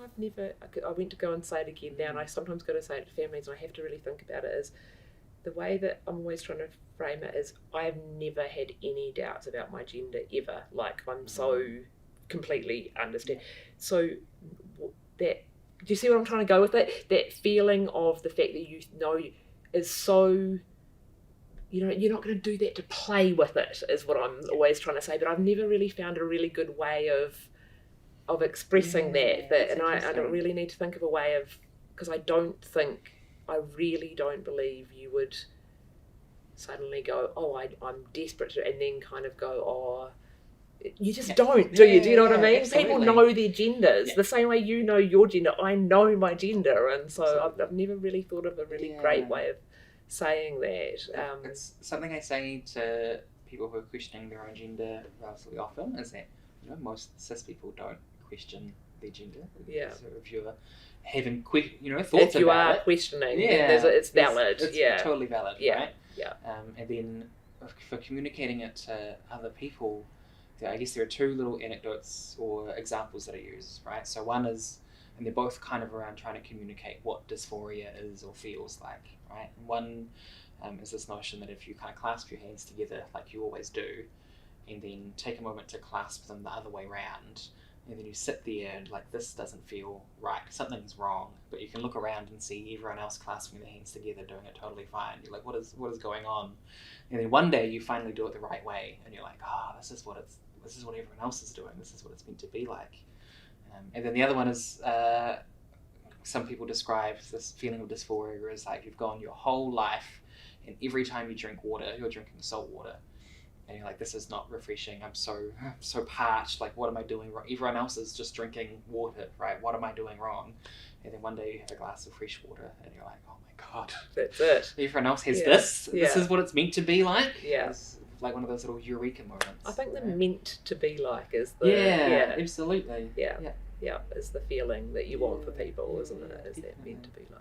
I've never, I went to go and say it again now, and I sometimes go to say it to families, and I have to really think about it, is the way that I'm always trying to frame it is I have never had any doubts about my gender ever. Like, I'm so completely understand. So that, do you see what I'm trying to go with it? That feeling of the fact that you know is so, you know, you're not going to do that to play with it, is what I'm always trying to say. But I've never really found a really good way of expressing that and I don't really need to think of a way of, because I really don't believe you would suddenly go, oh, I'm desperate to, and then kind of go, oh, you just don't, do you? Do you know what I mean? Absolutely. People know their genders the same way you know your gender. I know my gender, and so I've never really thought of a really great way of saying that. It's something I say to people who are questioning their own gender relatively often, is that, you know, most cis people don't question their gender. So if you're having thoughts about it, if you are questioning, it's valid. It's totally valid, right? Yeah. And then for communicating it to other people, I guess there are two little anecdotes or examples that I use, right? So one is, and they're both kind of around trying to communicate what dysphoria is or feels like, right? And one is this notion that if you kind of clasp your hands together like you always do, and then take a moment to clasp them the other way around, and then you sit there and like, this doesn't feel right, something's wrong, but you can look around and see everyone else clasping their hands together doing it totally fine. You're like, what is going on? And then one day you finally do it the right way, and you're like, oh, this is what everyone else is doing, this is what it's meant to be like. And then the other one is, some people describe this feeling of dysphoria as like, you've gone your whole life and every time you drink water, you're drinking salt water. And you're like, this is not refreshing. I'm so parched. Like, what am I doing wrong? Everyone else is just drinking water, right? What am I doing wrong? And then one day you have a glass of fresh water and you're like, oh my God. That's it. Everyone else has this. Yeah. This is what it's meant to be like. Yeah. It's like one of those little eureka moments. I think the meant to be like is the... absolutely. Yeah, is the feeling that you want for people, isn't it? Is that meant to be like.